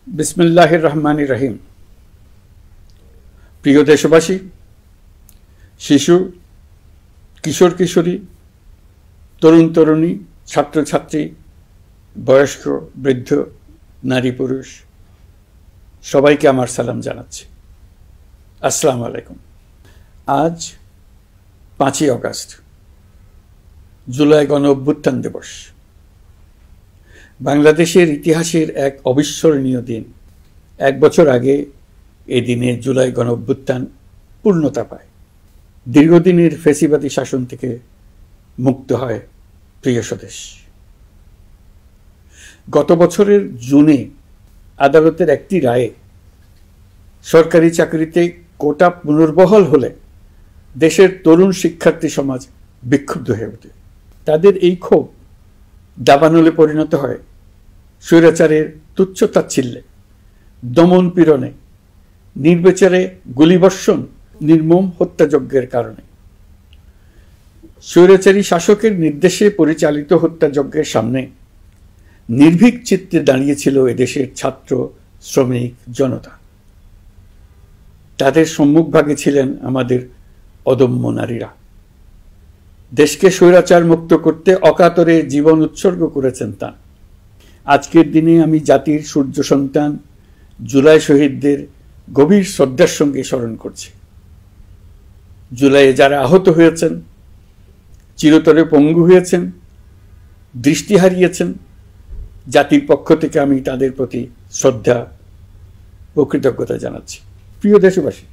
বিসমিল্লাহির রহমানির রহিম। প্রিয় দেশবাসী, শিশু, কিশোর কিশোরী, তরুণ তরুণী, ছাত্রছাত্রী, বয়স্ক, বৃদ্ধ, নারী পুরুষ সবাইকে আমার সালাম জানাচ্ছি। আসসালামু আলাইকুম। আজ 5ই অগাস্ট, জুলাই গণ অভ্যুত্থান দিবস। বাংলাদেশের ইতিহাসের এক অবিস্মরণীয় দিন। 1 বছর আগে এই দিনে জুলাই গণ অভ্যুত্থান পূর্ণতা পায়। দীর্ঘদিনের ফ্যাসিবাদী শাসন থেকে মুক্ত হয় প্রিয় স্বদেশ। গত বছরের জুনে আদালতের একটি রায়ে সরকারি চাকরিতে কোটা পুনর্বহাল হলে দেশের তরুণ শিক্ষার্থী সমাজ বিক্ষুব্ধ হয়ে ওঠে। তাদের এই ক্ষোভ দাবানলে পরিণত হয় স্বৈরাচারের তুচ্ছ-তাচ্ছিল্যে, দমন পীড়নে, নির্বিচারে গুলিবর্ষণ, নির্মম হত্যাযজ্ঞের কারণে। স্বৈরাচারী শাসকের নির্দেশে পরিচালিত হত্যাযজ্ঞের সামনে নির্ভীক চিত্তে দাঁড়িয়েছিল এদেশের ছাত্র, শ্রমিক, জনতা। তাদের সম্মুখভাগে ছিলেন আমাদের অদম্য নারীরা। দেশকে স্বৈরাচার মুক্ত করতে অকাতরে জীবন উৎসর্গ করেছেন তাঁরা। আজকের দিনে আমি জাতির সূর্য সন্তান জুলাই শহীদদের গভীর শ্রদ্ধার সঙ্গে স্মরণ করছি। জুলাইয়ে যারা আহত হয়েছেন, চিরতরে পঙ্গু হয়েছেন, দৃষ্টি হারিয়েছেন, জাতির পক্ষ থেকে আমি তাদের প্রতি শ্রদ্ধা ও কৃতজ্ঞতা জানাচ্ছি। প্রিয় দেশবাসী,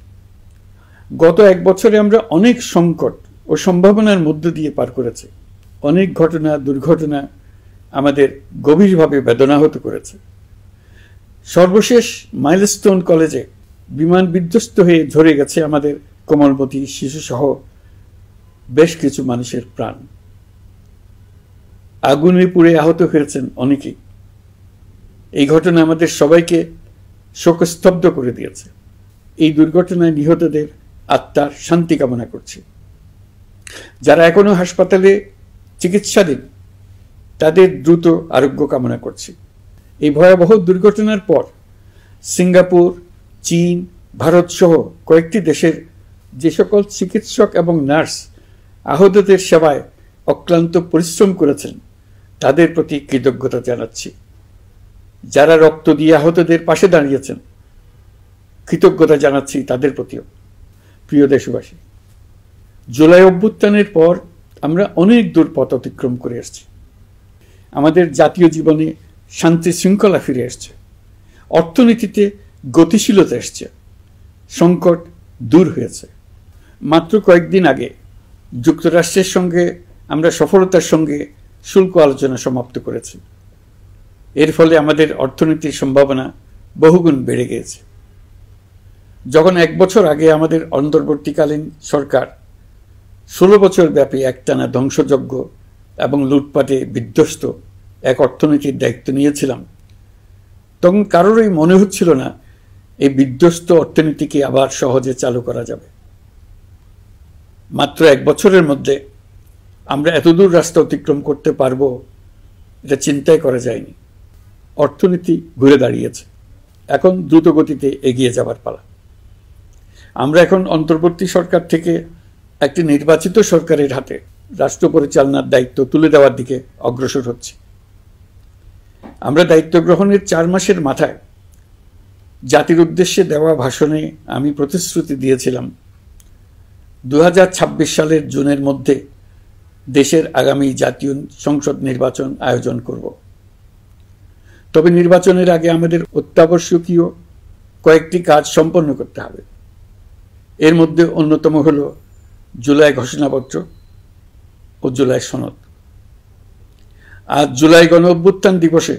গত 1 বছরে আমরা অনেক সংকট ও সম্ভাবনার মধ্য দিয়ে পার করেছে। অনেক ঘটনা, দুর্ঘটনা আমাদের গভীরভাবে বেদনাহত করেছে। সর্বশেষ মাইলস্টোন কলেজে বিমান বিধ্বস্ত হয়ে ঝরে গেছে আমাদের কোমলমতি শিশুসহ বেশ কিছু মানুষের প্রাণ। আগুনে পুড়ে আহত হয়েছেন অনেকেই। এই ঘটনা আমাদের সবাইকে শোকস্তব্ধ করে দিয়েছে। এই দুর্ঘটনায় নিহতদের আত্মার শান্তি কামনা করছি। যারা এখনো হাসপাতালে চিকিৎসাধীন, তাদের দ্রুত আরোগ্য কামনা করছি। এই ভয়াবহ দুর্ঘটনার পর সিঙ্গাপুর, চীন, ভারত সহ কয়েকটি দেশের যে সকল চিকিৎসক এবং নার্স আহতদের সেবায় অক্লান্ত পরিশ্রম করেছেন, তাদের প্রতি কৃতজ্ঞতা জানাচ্ছি। যারা রক্ত দিয়ে আহতদের পাশে দাঁড়িয়েছেন, কৃতজ্ঞতা জানাচ্ছি তাদের প্রতিও। প্রিয় দেশবাসী, জুলাই অভ্যুত্থানের পর আমরা অনেক দূর পথ অতিক্রম করে এসেছি। আমাদের জাতীয় জীবনে শান্তি শৃঙ্খলা ফিরে এসছে, অর্থনীতিতে গতিশীলতা এসছে, সংকট দূর হয়েছে। মাত্র কয়েকদিন আগে যুক্তরাষ্ট্রের সঙ্গে আমরা সফলতার সঙ্গে শুল্ক আলোচনা সমাপ্ত করেছি। এর ফলে আমাদের অর্থনীতির সম্ভাবনা বহুগুণ বেড়ে গিয়েছে। যখন 1 বছর আগে আমাদের অন্তর্বর্তীকালীন সরকার 16 বছর ব্যাপী একটানা ধ্বংসযজ্ঞ এবং লুটপাটে বিধ্বস্ত এক অর্থনীতির দায়িত্ব নিয়েছিলাম, তখন কারোরই মনে হচ্ছিল না এই বিধ্বস্ত অর্থনীতিকে আবার সহজে চালু করা যাবে। মাত্র 1 বছরের মধ্যে আমরা এতদূর রাস্তা অতিক্রম করতে পারবো, এটা চিন্তাই করা যায়নি। অর্থনীতি ঘুরে দাঁড়িয়েছে। এখন দ্রুত গতিতে এগিয়ে যাবার পালা। আমরা এখন অন্তর্বর্তী সরকার থেকে একটি নির্বাচিত সরকারের হাতে রাষ্ট্র পরিচালনার দায়িত্ব তুলে দেওয়ার দিকে অগ্রসর হচ্ছি। আমরা দায়িত্ব গ্রহণের 4 মাসের মাথায় জাতির উদ্দেশ্যে দেওয়া ভাষণে আমি প্রতিশ্রুতি দিয়েছিলাম 2026 সালের জুনের মধ্যে দেশের আগামী জাতীয় সংসদ নির্বাচন আয়োজন করব। তবে নির্বাচনের আগে আমাদের অত্যাবশ্যকীয় কয়েকটি কাজ সম্পন্ন করতে হবে। এর মধ্যে অন্যতম হল জুলাই ঘোষণাপত্র ও জুলাই সনদ। আজ জুলাই গণ অভ্যুত্থান দিবসে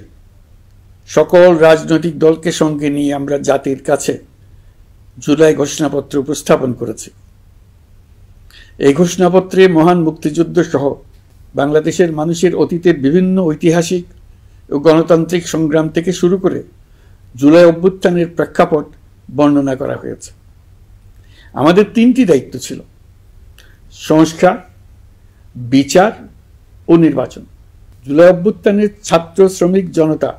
সকল রাজনৈতিক দলকে সঙ্গে নিয়ে আমরা জাতির কাছে জুলাই ঘোষণাপত্র উপস্থাপন করেছি। এই ঘোষণাপত্রে মহান মুক্তিযুদ্ধ সহ বাংলাদেশের মানুষের অতীতের বিভিন্ন ঐতিহাসিক ও গণতান্ত্রিক সংগ্রাম থেকে শুরু করে জুলাই অভ্যুত্থানের প্রেক্ষাপট বর্ণনা করা হয়েছে। আমাদের 3টি দায়িত্ব ছিল: সংস্কার, বিচার ও নির্বাচন। জুলাই অভ্যুত্থানের ছাত্র, শ্রমিক, জনতা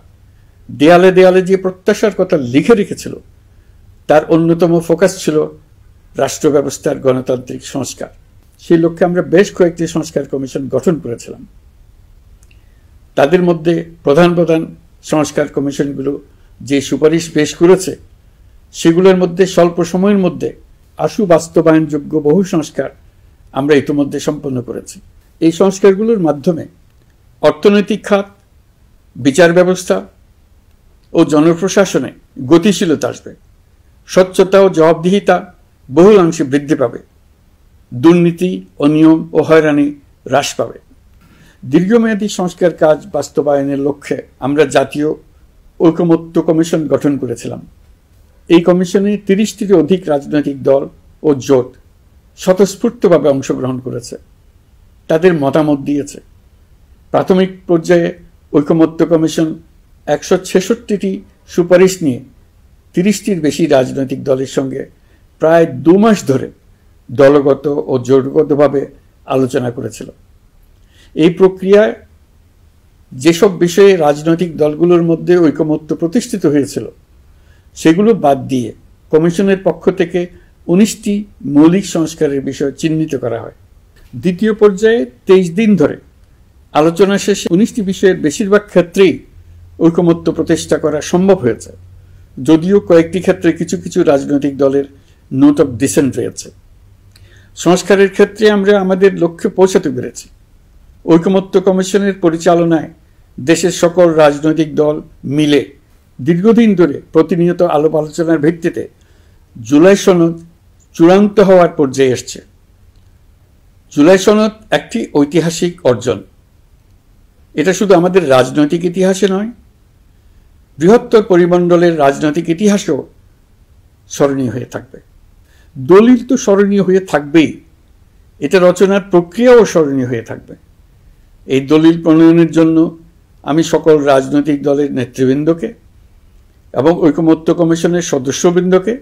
দেয়ালে দেয়ালে যে প্রত্যাশার কথা লিখে রেখেছিল তার অন্যতম ফোকাস ছিল রাষ্ট্র ব্যবস্থার গণতান্ত্রিক সংস্কার। সেই লক্ষ্যে আমরা বেশ কয়েকটি সংস্কার কমিশন গঠন করেছিলাম। তাদের মধ্যে প্রধান প্রধান সংস্কার কমিশনগুলো যে সুপারিশ পেশ করেছে সেগুলোর মধ্যে স্বল্প সময়ের মধ্যে আশু বাস্তবায়নযোগ্য বহু সংস্কার আমরা ইতিমধ্যে সম্পন্ন করেছি। এই সংস্কারগুলোর মাধ্যমে অর্থনৈতিক খাত, বিচার ব্যবস্থা ও জনপ্রশাসনে গতিশীলতা আসবে, স্বচ্ছতা ও জবাবদিহিতা বহুলাংশে বৃদ্ধি পাবে, দুর্নীতি, অনিয়ম ও হয়রানি হ্রাস পাবে। দীর্ঘমেয়াদী সংস্কার কাজ বাস্তবায়নের লক্ষ্যে আমরা জাতীয় ঐকমত্য কমিশন গঠন করেছিলাম। এই কমিশনে 30টির অধিক রাজনৈতিক দল ও জোট স্বতঃস্ফূর্তভাবে অংশগ্রহণ করেছে, তাদের মতামত দিয়েছে। প্রাথমিক পর্যায়ে ঐকমত্য কমিশন 166টি সুপারিশ নিয়ে 30টির বেশি রাজনৈতিক দলের সঙ্গে প্রায় 2 মাস ধরে দলগত ও জোটগতভাবে আলোচনা করেছিল। এই প্রক্রিয়ায় যেসব বিষয়ে রাজনৈতিক দলগুলোর মধ্যে ঐকমত্য প্রতিষ্ঠিত হয়েছিল সেগুলো বাদ দিয়ে কমিশনের পক্ষ থেকে 19টি মৌলিক সংস্কারের বিষয় চিহ্নিত করা হয়। দ্বিতীয় পর্যায়ে 23 দিন ধরে আলোচনা শেষে 19টি বিষয়ের বেশিরভাগ ক্ষেত্রেই ঐকমত্য প্রতিষ্ঠা করা সম্ভব হয়েছে, যদিও কয়েকটি ক্ষেত্রে কিছু কিছু রাজনৈতিক দলের নোট অফ ডিসেন্ট রয়েছে। সংস্কারের ক্ষেত্রে আমরা আমাদের লক্ষ্যে পৌঁছাতে পেরেছি। ঐকমত্য কমিশনের পরিচালনায় দেশের সকল রাজনৈতিক দল মিলে দীর্ঘদিন ধরে প্রতিনিয়ত আলাপ আলোচনার ভিত্তিতে জুলাই সনদ চূড়ান্ত হওয়ার পর্যায়ে এসছে। জুলাই সনদ একটি ঐতিহাসিক অর্জন। এটা শুধু আমাদের রাজনৈতিক ইতিহাসে নয়, বৃহত্তর পরিমণ্ডলের রাজনৈতিক ইতিহাসেও স্মরণীয় হয়ে থাকবে। দলিল তো স্মরণীয় হয়ে থাকবেই, এটা রচনার প্রক্রিয়াও স্মরণীয় হয়ে থাকবে। এই দলিল প্রণয়নের জন্য আমি সকল রাজনৈতিক দলের নেতৃবৃন্দকে এবং ঐকমত্য কমিশনের সদস্যবৃন্দকে,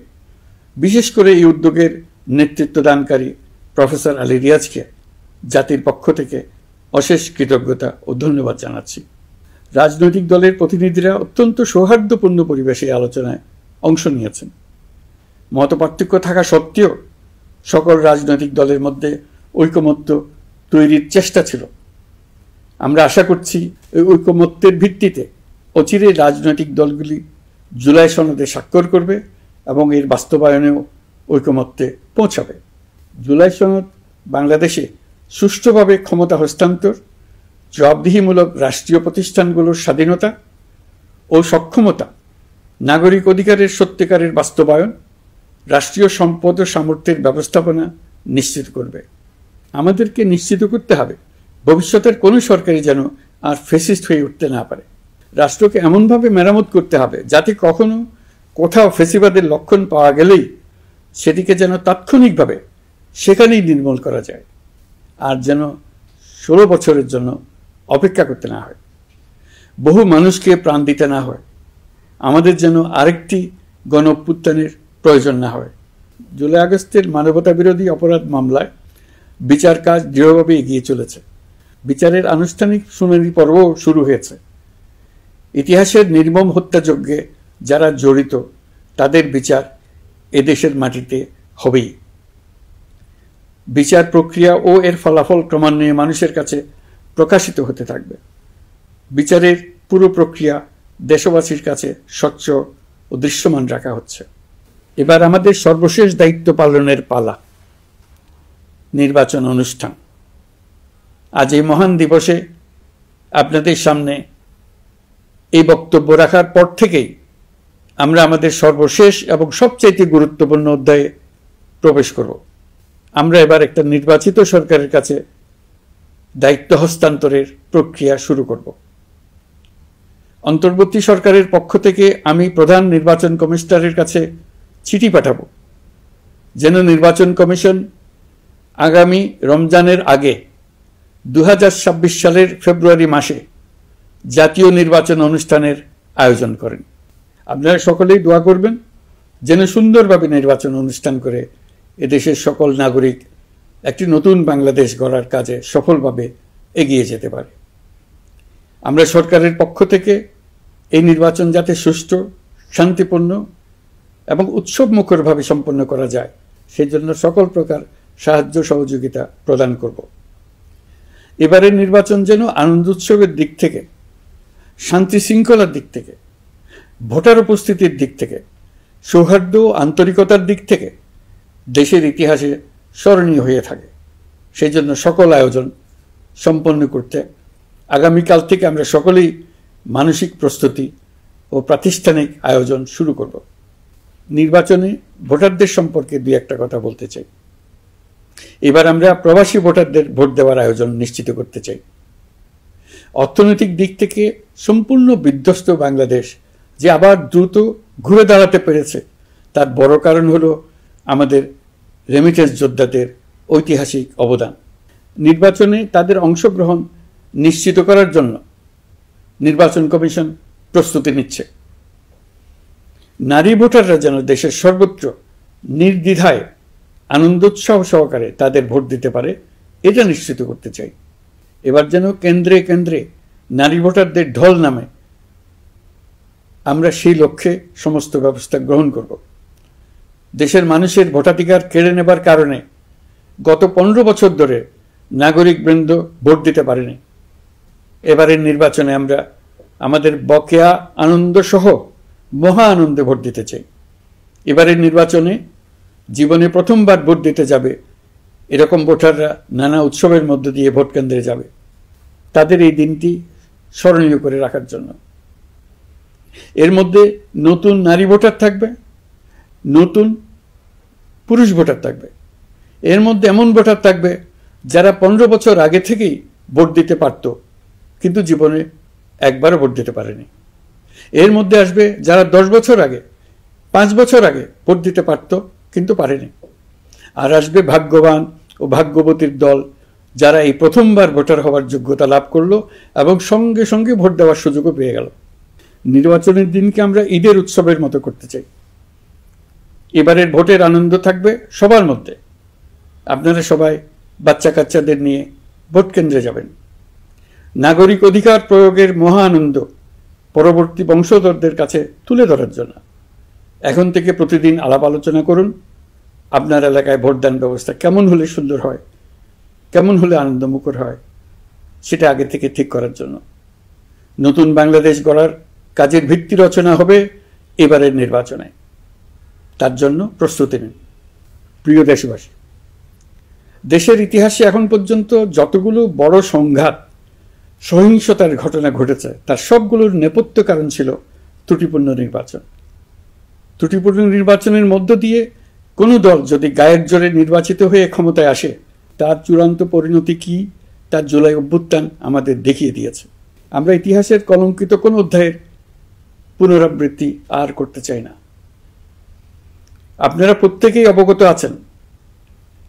বিশেষ করে এই উদ্যোগের নেতৃত্ব দানকারী প্রফেসর আলী রিয়াজকে জাতির পক্ষ থেকে অশেষ কৃতজ্ঞতা ও ধন্যবাদ জানাচ্ছি। রাজনৈতিক দলের প্রতিনিধিরা অত্যন্ত সৌহার্দ্যপূর্ণ পরিবেশে আলোচনায় অংশ নিয়েছেন। মতপার্থক্য থাকা সত্ত্বেও সকল রাজনৈতিক দলের মধ্যে ঐকমত্য তৈরির চেষ্টা ছিল। আমরা আশা করছি এই ঐকমত্যের ভিত্তিতে অচিরে রাজনৈতিক দলগুলি জুলাই সনদে স্বাক্ষর করবে এবং এর বাস্তবায়নেও ঐকমত্যে পৌঁছাবে। জুলাই সনদ বাংলাদেশে সুষ্ঠুভাবে ক্ষমতা হস্তান্তর, জবাবদিহিমূলক রাষ্ট্রীয় প্রতিষ্ঠানগুলোর স্বাধীনতা ও সক্ষমতা, নাগরিক অধিকারের সত্যিকারের বাস্তবায়ন, রাষ্ট্রীয় সম্পদ ও সামর্থ্যের ব্যবস্থাপনা নিশ্চিত করবে। আমাদেরকে নিশ্চিত করতে হবে ভবিষ্যতের কোনো সরকারই যেন আর ফ্যাসিস্ট হয়ে উঠতে না পারে। রাষ্ট্রকে এমনভাবে মেরামত করতে হবে যাতে কখনো কোথাও ফ্যাসিবাদের লক্ষণ পাওয়া গেলেই সেটিকে যেন তাৎক্ষণিকভাবে সেখানেই নির্মূল করা যায়, আর যেন 16 বছরের জন্য অপেক্ষা করতে না হয়, বহু মানুষকে প্রাণ দিতে না হয়, আমাদের যেন আরেকটি গণ অভ্যুত্থানের প্রয়োজন না হয়। জুলাই আগস্টের মানবতা বিরোধী অপরাধ মামলায় বিচার কাজ দৃঢ়ভাবে এগিয়ে চলেছে। বিচারের আনুষ্ঠানিক শুনানি পর্বও শুরু হয়েছে। ইতিহাসের নির্মম হত্যাযজ্ঞে যারা জড়িত তাদের বিচার এদেশের মাটিতে হবেই। বিচার প্রক্রিয়া ও এর ফলাফল ক্রমান্বয়ে মানুষের কাছে প্রকাশিত হতে থাকবে। বিচারের পুরো প্রক্রিয়া দেশবাসীর কাছে স্বচ্ছ ও দৃশ্যমান রাখা হচ্ছে। এবার আমাদের সর্বশেষ দায়িত্ব পালনের পালা, নির্বাচন অনুষ্ঠান। আজ এই মহান দিবসে আপনাদের সামনে এই বক্তব্য রাখার পর থেকেই আমরা আমাদের সর্বশেষ এবং সবচাইতে গুরুত্বপূর্ণ অধ্যায়ে প্রবেশ করব। আমরা এবার একটা নির্বাচিত সরকারের কাছে দায়িত্ব হস্তান্তরের প্রক্রিয়া শুরু করব। অন্তর্বর্তী সরকারের পক্ষ থেকে আমি প্রধান নির্বাচন কমিশনারের কাছে চিঠি পাঠাব যেন নির্বাচন কমিশন আগামী রমজানের আগে 2026 সালের ফেব্রুয়ারি মাসে জাতীয় নির্বাচন অনুষ্ঠানের আয়োজন করেন। আপনারা সকলেই দোয়া করবেন যেন সুন্দরভাবে নির্বাচন অনুষ্ঠান করে এদেশের সকল নাগরিক একটি নতুন বাংলাদেশ গড়ার কাজে সফলভাবে এগিয়ে যেতে পারে। আমরা সরকারের পক্ষ থেকে এই নির্বাচন যাতে সুষ্ঠু, শান্তিপূর্ণ এবং উৎসবমুখরভাবে সম্পন্ন করা যায় সেই জন্য সকল প্রকার সাহায্য সহযোগিতা প্রদান করব। এবারের নির্বাচন যেন আনন্দ উৎসবের দিক থেকে, শান্তি শৃঙ্খলার দিক থেকে, ভোটার উপস্থিতির দিক থেকে, সৌহার্দ্য ও আন্তরিকতার দিক থেকে দেশের ইতিহাসে স্মরণীয় হয়ে থাকে। সেই জন্য সকল আয়োজন সম্পন্ন করতে আগামীকাল থেকে আমরা সকলেই মানসিক প্রস্তুতি ও প্রাতিষ্ঠানিক আয়োজন শুরু করব। নির্বাচনে ভোটারদের সম্পর্কে দুই একটা কথা বলতে চাই। এবার আমরা প্রবাসী ভোটারদের ভোট দেওয়ার আয়োজন নিশ্চিত করতে চাই। অর্থনৈতিক দিক থেকে সম্পূর্ণ বিধ্বস্ত বাংলাদেশ যে আবার দ্রুত ঘুরে দাঁড়াতে পেরেছে তার বড় কারণ হলো আমাদের রেমিটেন্স যোদ্ধাদের ঐতিহাসিক অবদান। নির্বাচনে তাদের অংশগ্রহণ নিশ্চিত করার জন্য নির্বাচন কমিশন প্রস্তুতি নিচ্ছে। নারী ভোটাররা যেন দেশের সর্বত্র নির্দ্বিধায় আনন্দোৎসাহ সহকারে তাদের ভোট দিতে পারে এটা নিশ্চিত করতে চাই। এবার যেন কেন্দ্রে কেন্দ্রে নারী ভোটারদের ঢল নামে, আমরা সেই লক্ষ্যে সমস্ত ব্যবস্থা গ্রহণ করব। দেশের মানুষের ভোটাধিকার কেড়ে নেবার কারণে গত 15 বছর ধরে নাগরিকবৃন্দ ভোট দিতে পারেনি। এবারের নির্বাচনে আমরা আমাদের বকেয়া আনন্দ সহ মহা আনন্দে ভোট দিতে চাই। এবারের নির্বাচনে জীবনে প্রথমবার ভোট দিতে যাবে এরকম ভোটাররা নানা উৎসবের মধ্য দিয়ে ভোট কেন্দ্রে যাবে, তাদের এই দিনটি স্মরণীয় করে রাখার জন্য। এর মধ্যে নতুন নারী ভোটার থাকবে, নতুন পুরুষ ভোটার থাকবে, এর মধ্যে এমন ভোটার থাকবে যারা 15 বছর আগে থেকেই ভোট দিতে পারত কিন্তু জীবনে একবারও ভোট দিতে পারেনি। এর মধ্যে আসবে যারা 10 বছর আগে, 5 বছর আগে ভোট দিতে পারত কিন্তু পারেনি। আর আসবে ভাগ্যবান ও ভাগ্যবতীর দল যারা এই প্রথমবার ভোটার হওয়ার যোগ্যতা লাভ করলো এবং সঙ্গে সঙ্গে ভোট দেওয়ার সুযোগও পেয়ে গেল। নির্বাচনের দিনকে আমরা ঈদের উৎসবের মতো করতে চাই। এবারের ভোটের আনন্দ থাকবে সবার মধ্যে। আপনারা সবাই বাচ্চা কাচ্চাদের নিয়ে ভোট কেন্দ্রে যাবেন। নাগরিক অধিকার প্রয়োগের মহা আনন্দ পরবর্তী বংশধরদের কাছে তুলে ধরার জন্য এখন থেকে প্রতিদিন আলাপ আলোচনা করুন। আপনার এলাকায় ভোটদান ব্যবস্থা কেমন হলে সুন্দর হয়, কেমন হলে আনন্দমুখর হয়, সেটা আগে থেকে ঠিক করার জন্য। নতুন বাংলাদেশ গড়ার কাজের ভিত্তি রচনা হবে এবারের নির্বাচনে। তার জন্য প্রস্তুতি নিন। প্রিয় দেশবাসী, দেশের ইতিহাসে এখন পর্যন্ত যতগুলো বড় সংঘাত, সহিংসতার ঘটনা ঘটেছে তার সবগুলোর নেপথ্য কারণ ছিল ত্রুটিপূর্ণ নির্বাচন। ত্রুটিপূর্ণ নির্বাচনের মধ্য দিয়ে কোনো দল যদি গায়ের জোরে নির্বাচিত হয়ে ক্ষমতায় আসে তার চূড়ান্ত পরিণতি কি তার জুলাই অভ্যুত্থান আমাদের দেখিয়ে দিয়েছে। আমরা ইতিহাসের কলঙ্কিত কোনো অধ্যায়ের পুনরাবৃত্তি আর করতে চাই না। আপনারা প্রত্যেকেই অবগত আছেন,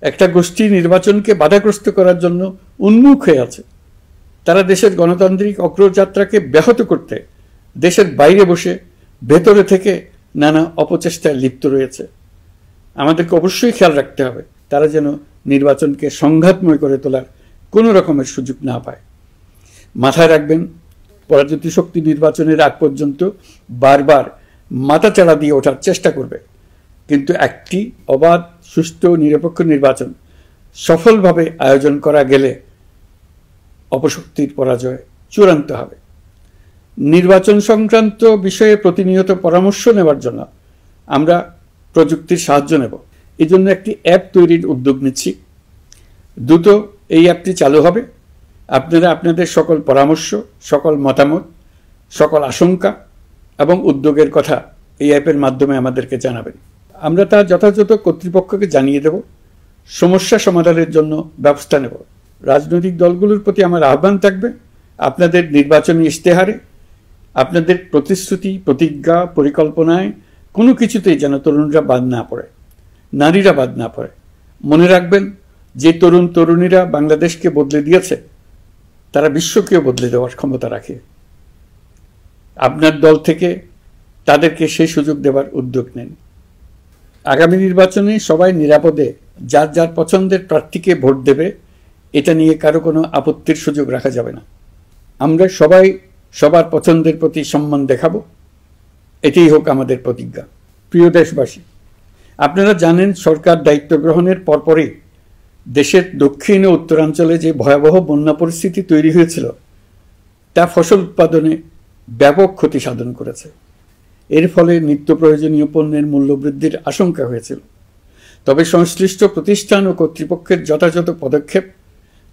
একটা গোষ্ঠী নির্বাচনকে বাধাগ্রস্ত করার জন্য উন্মুখ হয়ে আছে। তারা দেশের গণতান্ত্রিক অগ্রযাত্রাকে ব্যাহত করতে দেশের বাইরে বসে ভেতরে থেকে নানা অপচেষ্টায় লিপ্ত রয়েছে। আমাদেরকে অবশ্যই খেয়াল রাখতে হবে তারা যেন নির্বাচনকে সংঘাতময় করে তোলার কোনো রকমের সুযোগ না পায়। মাথায় রাখবেন, পরাজিত শক্তি নির্বাচনের আগ পর্যন্ত বারবার মাথাচাড়া দিয়ে ওঠার চেষ্টা করবে, কিন্তু একটি অবাধ, সুষ্ঠু, নিরপেক্ষ নির্বাচন সফলভাবে আয়োজন করা গেলে অপশক্তির পরাজয় চূড়ান্ত হবে। নির্বাচন সংক্রান্ত বিষয়ে প্রতিনিয়ত পরামর্শ নেওয়ার জন্য আমরা প্রযুক্তির সাহায্য নেব। এই জন্য একটি অ্যাপ তৈরির উদ্যোগ নিচ্ছি। দ্রুত এই অ্যাপটি চালু হবে। আপনারা আপনাদের সকল পরামর্শ, সকল মতামত, সকল আশঙ্কা এবং উদ্যোগের কথা এই অ্যাপের মাধ্যমে আমাদেরকে জানাবেন। আমরা তা যথাযথ কর্তৃপক্ষকে জানিয়ে দেব, সমস্যা সমাধানের জন্য ব্যবস্থা নেব। রাজনৈতিক দলগুলোর প্রতি আমার আহ্বান থাকবে, আপনাদের নির্বাচনী ইশতেহারে, আপনাদের প্রতিশ্রুতি, প্রতিজ্ঞা, পরিকল্পনায় কোনো কিছুতেই যেন তরুণরা বাদ না পড়ে, নারীরা বাদ না পড়ে। মনে রাখবেন, যে তরুণ তরুণীরা বাংলাদেশকে বদলে দিয়েছে তারা বিশ্বকেও বদলে দেওয়ার ক্ষমতা রাখে। আপনার দল থেকে তাদেরকে সেই সুযোগ দেওয়ার উদ্যোগ নেন। আগামী নির্বাচনে সবাই নিরাপদে যার যার পছন্দের প্রার্থীকে ভোট দেবে, এটা নিয়ে কারো কোনো আপত্তির সুযোগ রাখা যাবে না। আমরা সবাই সবার পছন্দের প্রতি সম্মান দেখাবো, এটাই হোক আমাদের প্রতিজ্ঞা। প্রিয় দেশবাসী, আপনারা জানেন সরকার দায়িত্ব গ্রহণের পরপরই দেশের দক্ষিণ ও উত্তরাঞ্চলে যে ভয়াবহ বন্যা পরিস্থিতি তৈরি হয়েছিল তা ফসল উৎপাদনে ব্যাপক ক্ষতি সাধন করেছে। এর ফলে নিত্য প্রয়োজনীয় পণ্যের মূল্য বৃদ্ধির আশঙ্কা হয়েছিল। তবে সংশ্লিষ্ট প্রতিষ্ঠান ও কর্তৃপক্ষের যথাযথ পদক্ষেপ,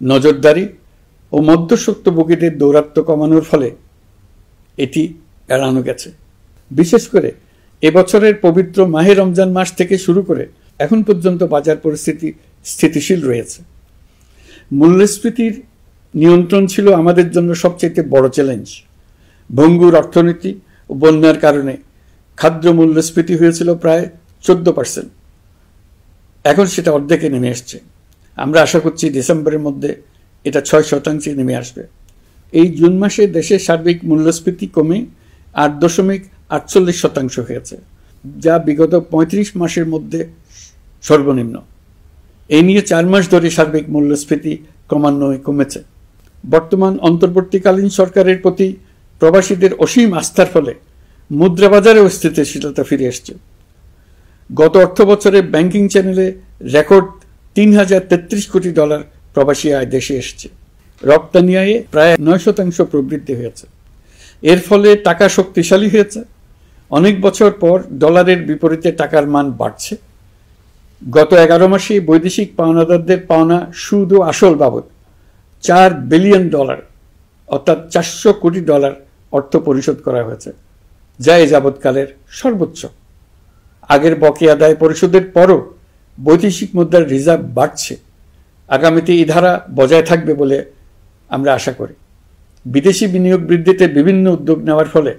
নজরদারি ও মধ্যস্বত্বভোগীদের দৌরাত্ম্য কমানোর ফলে এটি এড়ানো গেছে। বিশেষ করে এবছরের পবিত্র মাহে রমজান মাস থেকে শুরু করে এখন পর্যন্ত বাজার পরিস্থিতি স্থিতিশীল রয়েছে। মূল্যস্ফীতির নিয়ন্ত্রণ ছিল আমাদের জন্য সবচেয়ে বড় চ্যালেঞ্জ। ভঙ্গুর অর্থনীতি ও বন্যার কারণে খাদ্য মূল্যস্ফীতি হয়েছিল প্রায় 14%। এখন সেটা অর্ধেকে নেমে আসছে। আমরা আশা করছি ডিসেম্বরের মধ্যে এটা 6% নেমে আসবে। এই জুন মাসে দেশের সার্বিক মূল্যস্ফীতি কমে 8.48% হয়েছে, যা বিগত 35 মাসের মধ্যে সর্বনিম্ন। এই নিয়ে 4 মাস ধরে সার্বিক মূল্যস্ফীতি ক্রমান্বয়ে কমেছে। বর্তমান অন্তর্বর্তীকালীন সরকারের প্রতি প্রবাসীদের অসীম আস্থার ফলে মুদ্রাবাজারেও স্থিতিশীলতা ফিরে এসছে। গত অর্থ বছরে ব্যাংকিং চ্যানেলে রেকর্ড $3033 কোটি প্রবাসী আয় দেশে এসছে। রপ্তানি আয়ে প্রায় 9% প্রবৃদ্ধি হয়েছে। এর ফলে টাকা শক্তিশালী হয়েছে। অনেক বছর পর ডলারের বিপরীতে টাকার মান বাড়ছে। গত 11 মাসে বৈদেশিক পাওনাদারদের পাওনা সুদ ও আসল বাবদ $4 বিলিয়ন অর্থাৎ $400 কোটি অর্থ পরিশোধ করা হয়েছে, যা এ যাবৎকালের সর্বোচ্চ। আগের বকেয়া আদায় পরিশোধের পরও বৈদেশিক মুদ্রার রিজার্ভ বাড়ছে। আগামীতে এই ধারা বজায় থাকবে বলে আমরা আশা করি। বিদেশি বিনিয়োগ বৃদ্ধিতে বিভিন্ন উদ্যোগ নেওয়ার ফলে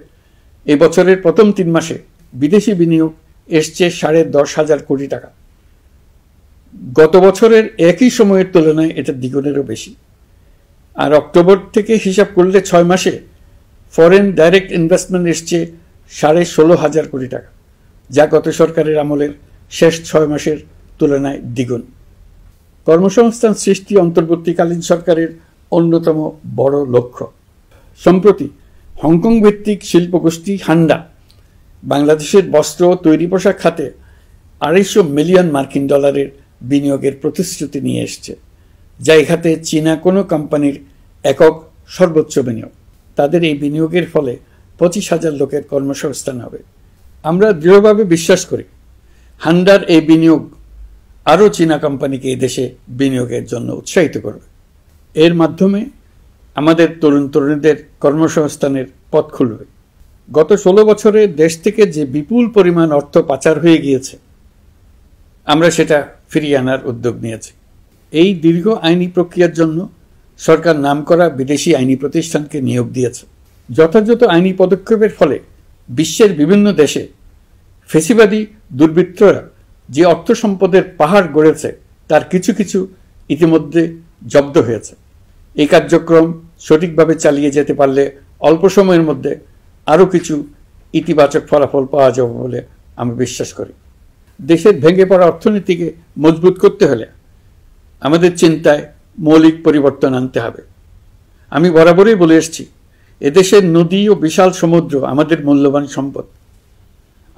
এই বছরের প্রথম 3 মাসে বিদেশি বিনিয়োগ এসছে $10,500 কোটি। গত বছরের একই সময়ের তুলনায় এটা দ্বিগুণেরও বেশি। আর অক্টোবর থেকে হিসাব করলে 6 মাসে ফরেন ডাইরেক্ট ইনভেস্টমেন্ট এসছে $16,500 কোটি, যা গত সরকারের আমলের শেষ 6 মাসের তুলনায় দ্বিগুণ। কর্মসংস্থান সৃষ্টি অন্তর্বর্তীকালীন সরকারের অন্যতম বড় লক্ষ্য। সম্প্রতি হংকং ভিত্তিক শিল্পগোষ্ঠী হান্ডা বাংলাদেশের বস্ত্র ও তৈরি পোশাক খাতে $250 মিলিয়ন বিনিয়োগের প্রতিশ্রুতি নিয়ে এসছে, যা এই খাতে চীনা কোনো কোম্পানির একক সর্বোচ্চ বিনিয়োগ। তাদের এই বিনিয়োগের ফলে 25,000 লোকের কর্মসংস্থান হবে। আমরা দৃঢ়ভাবে বিশ্বাস করি হান্ডার এই বিনিয়োগ আরও চীনা কোম্পানিকে এই দেশে বিনিয়োগের জন্য উৎসাহিত করবে। এর মাধ্যমে আমাদের তরুণ তরুণীদের কর্মসংস্থানের পথ খুলবে। গত 16 বছরে দেশ থেকে যে বিপুল পরিমাণ অর্থ পাচার হয়ে গিয়েছে, আমরা সেটা ফিরিয়ে আনার উদ্যোগ নিয়েছি। এই দীর্ঘ আইনি প্রক্রিয়ার জন্য সরকার নামকরা বিদেশি আইনি প্রতিষ্ঠানকে নিয়োগ দিয়েছে। যথাযথ আইনি পদক্ষেপের ফলে বিশ্বের বিভিন্ন দেশে ফেসিবাদী দুর্বৃত্তরা যে অর্থ সম্পদের পাহাড় গড়েছে তার কিছু কিছু ইতিমধ্যে জব্দ হয়েছে। এই কার্যক্রম সঠিকভাবে চালিয়ে যেতে পারলে অল্প সময়ের মধ্যে আরও কিছু ইতিবাচক ফলাফল পাওয়া যাবে বলে আমি বিশ্বাস করি। দেশের ভেঙে পড়া অর্থনীতিকে মজবুত করতে হলে আমাদের চিন্তায় মৌলিক পরিবর্তন আনতে হবে। আমি বরাবরই বলে এসেছি, এদেশের নদী ও বিশাল সমুদ্র আমাদের মূল্যবান সম্পদ।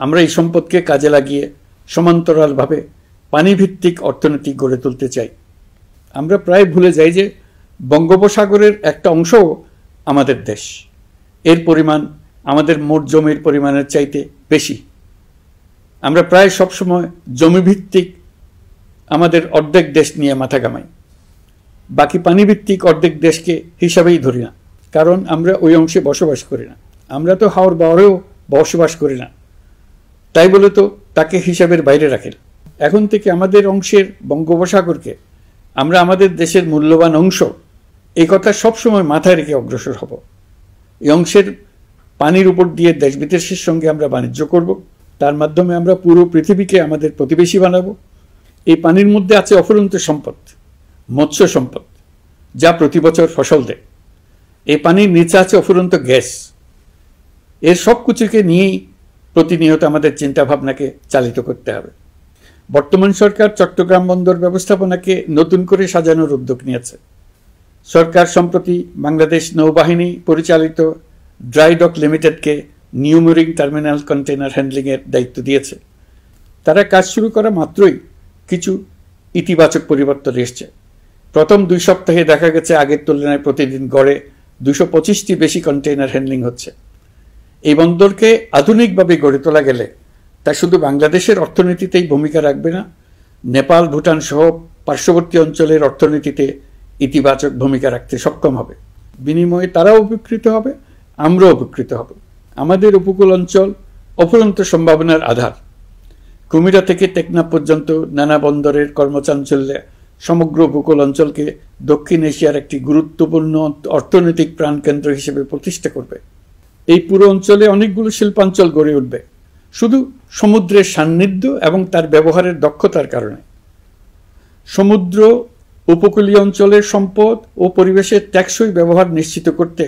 আমরা এই সম্পদকে কাজে লাগিয়ে সমান্তরালভাবে পানিভিত্তিক অর্থনীতি গড়ে তুলতে চাই। আমরা প্রায় ভুলে যাই যে বঙ্গোপসাগরের একটা অংশও আমাদের দেশ। এর পরিমাণ আমাদের মোট জমির পরিমাণের চাইতে বেশি। আমরা প্রায় সবসময় জমিভিত্তিক আমাদের অর্ধেক দেশ নিয়ে মাথা ঘামাই, বাকি পানিভিত্তিক অর্ধেক দেশকে হিসাবেই ধরি না, কারণ আমরা ওই অংশে বসবাস করি না। আমরা তো হাওর বাওরেও বসবাস করি না, তাই বলে তো তাকে হিসাবের বাইরে রাখেন। এখন থেকে আমাদের অংশের বঙ্গোপসাগরকে আমরা আমাদের দেশের মূল্যবান অংশ, এই কথা সবসময় মাথায় রেখে অগ্রসর হব। এই অংশের পানির উপর দিয়ে দেশ বিদেশের সঙ্গে আমরা বাণিজ্য করব। তার মাধ্যমে আমরা পুরো পৃথিবীকে আমাদের প্রতিবেশী বানাবো। এই পানির মধ্যে আছে অফুরন্ত সম্পদ, মৎস্য সম্পদ, যা প্রতি বছর ফসল দেয়। এই পানির নিচে আছে অফুরন্ত গ্যাস। এর সব কিছুকে নিয়েই প্রতিনিয়ত আমাদের চিন্তাভাবনাকে চালিত করতে হবে। বর্তমান সরকার চট্টগ্রাম বন্দর ব্যবস্থাপনাকে নতুন করে সাজানোর উদ্যোগ নিয়েছে। সরকার সম্প্রতি বাংলাদেশ নৌবাহিনী পরিচালিত ড্রাই ডক লিমিটেডকে নিউ মুরিং টার্মিনাল কন্টেনার হ্যান্ডলিংয়ের দায়িত্ব দিয়েছে। তারা কাজ শুরু করা মাত্রই কিছু ইতিবাচক পরিবর্তন এসছে। প্রথম 2 সপ্তাহে দেখা গেছে আগের তুলনায় প্রতিদিন গড়ে 225টি বেশি কন্টেইনার হ্যান্ডলিং হচ্ছে। এই বন্দরকে আধুনিকভাবে গড়ে তোলা গেলে তা শুধু বাংলাদেশের অর্থনীতিতেই ভূমিকা রাখবে না, নেপাল, ভুটান সহ পার্শ্ববর্তী অঞ্চলের অর্থনীতিতে ইতিবাচক ভূমিকা রাখতে সক্ষম হবে। বিনিময়ে তারাও উপকৃত হবে, আমরাও উপকৃত হব। আমাদের উপকূল অঞ্চল অফুরন্ত সম্ভাবনার আধার। কুমিরা থেকে টেকনাফ পর্যন্ত নানা বন্দরের কর্মচাঞ্চল্যে সমগ্র উপকূল অঞ্চলকে দক্ষিণ এশিয়ার একটি গুরুত্বপূর্ণ অর্থনৈতিক প্রাণকেন্দ্র হিসেবে প্রতিষ্ঠা করবে। এই পুরো অঞ্চলে অনেকগুলো শিল্পাঞ্চল গড়ে উঠবে শুধু সমুদ্রের সান্নিধ্য এবং তার ব্যবহারের দক্ষতার কারণে। সমুদ্র উপকূলীয় অঞ্চলের সম্পদ ও পরিবেশের টেকসই ব্যবহার নিশ্চিত করতে